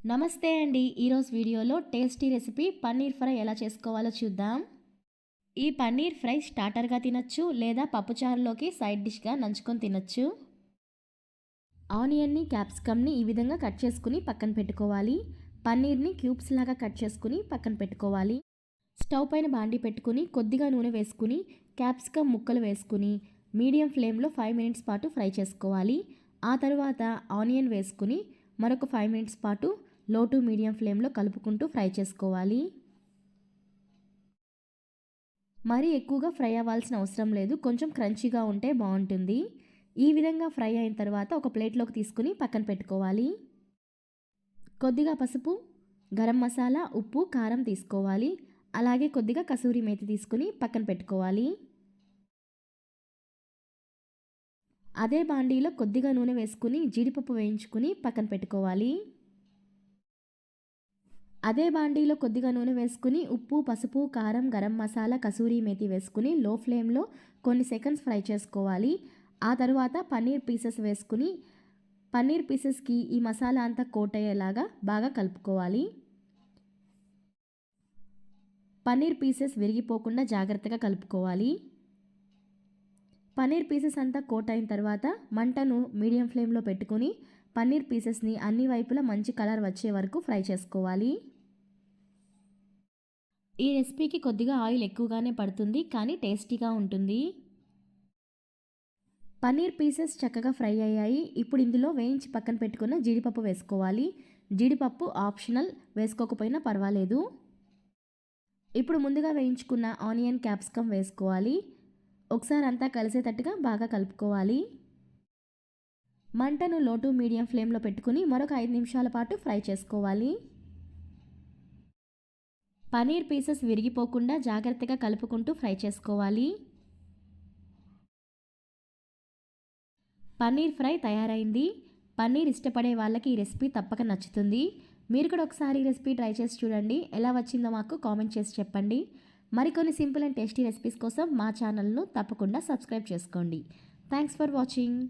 నమస్తే అండి. ఈరోజు వీడియోలో టేస్టీ రెసిపీ పన్నీర్ ఫ్రై ఎలా చేసుకోవాలో చూద్దాం. ఈ పన్నీర్ ఫ్రై స్టార్టర్గా తినొచ్చు లేదా పప్పుచారులోకి సైడ్ డిష్గా నంచుకొని తినొచ్చు. ఆనియన్ని, క్యాప్సికమ్ని ఈ విధంగా కట్ చేసుకుని పక్కన పెట్టుకోవాలి. పన్నీర్ని క్యూబ్స్ లాగా కట్ చేసుకుని పక్కన పెట్టుకోవాలి. స్టవ్ పైన బాండీ పెట్టుకుని కొద్దిగా నూనె వేసుకుని క్యాప్సికమ్ ముక్కలు వేసుకుని మీడియం ఫ్లేమ్లో 5 మినిట్స్ పాటు ఫ్రై చేసుకోవాలి. ఆ తర్వాత ఆనియన్ వేసుకుని మరొక 5 మినిట్స్ పాటు లో టు మీడియం ఫ్లేమ్లో కలుపుకుంటూ ఫ్రై చేసుకోవాలి. మరీ ఎక్కువగా ఫ్రై అవ్వాల్సిన అవసరం లేదు, కొంచెం క్రంచీగా ఉంటే బాగుంటుంది. ఈ విధంగా ఫ్రై అయిన తర్వాత ఒక ప్లేట్లోకి తీసుకుని పక్కన పెట్టుకోవాలి. కొద్దిగా పసుపు, గరం మసాలా, ఉప్పు, కారం తీసుకోవాలి. అలాగే కొద్దిగా కసూరి మేతి తీసుకుని పక్కన పెట్టుకోవాలి. అదే బాండీలో కొద్దిగా నూనె వేసుకుని జీడిపప్పు వేయించుకుని పక్కన పెట్టుకోవాలి. అదే బాండీలో కొద్దిగా నూనె వేసుకుని ఉప్పు, పసుపు, కారం, గరం మసాలా, కసూరి మేతి వేసుకుని లో ఫ్లేమ్లో కొన్ని సెకండ్స్ ఫ్రై చేసుకోవాలి. ఆ తర్వాత పన్నీర్ పీసెస్ వేసుకుని పన్నీర్ పీసెస్కి ఈ మసాలా అంతా కోట్ అయ్యేలాగా బాగా కలుపుకోవాలి. పన్నీర్ పీసెస్ విరిగిపోకుండా జాగ్రత్తగా కలుపుకోవాలి. పన్నీర్ పీసెస్ అంతా కోట్ అయిన తర్వాత మంటను మీడియం ఫ్లేమ్లో పెట్టుకుని పన్నీర్ పీసెస్ని అన్ని వైపులా మంచి కలర్ వచ్చే వరకు ఫ్రై చేసుకోవాలి. ఈ రెసిపీకి కొద్దిగా ఆయిల్ ఎక్కువగానే పడుతుంది, కానీ టేస్టీగా ఉంటుంది. పన్నీర్ పీసెస్ చక్కగా ఫ్రై అయ్యాయి. ఇప్పుడు ఇందులో వేయించి పక్కన పెట్టుకున్న జీడిపప్పు వేసుకోవాలి. జీడిపప్పు ఆప్షనల్, వేసుకోకపోయినా పర్వాలేదు. ఇప్పుడు ముందుగా వేయించుకున్న ఆనియన్, క్యాప్సికమ్ వేసుకోవాలి. ఒకసారి అంతా కలిసేటట్టుగా బాగా కలుపుకోవాలి. మంటను లో టు మీడియం ఫ్లేమ్లో పెట్టుకుని మరొక 5 నిమిషాల పాటు ఫ్రై చేసుకోవాలి. పన్నీర్ పీసెస్ విరిగిపోకుండా జాగ్రత్తగా కలుపుకుంటూ ఫ్రై చేసుకోవాలి. పన్నీర్ ఫ్రై తయారైంది. పన్నీర్ ఇష్టపడే వాళ్ళకి ఈ రెసిపీ తప్పక నచ్చుతుంది. మీరు కూడా ఒకసారి ఈ రెసిపీ ట్రై చేసి చూడండి. ఎలా వచ్చిందో మాకు కామెంట్ చేసి చెప్పండి. మరికొన్ని సింపుల్ అండ్ టేస్టీ రెసిపీస్ కోసం మా ఛానల్ను తప్పకుండా సబ్స్క్రైబ్ చేసుకోండి. Thanks for watching.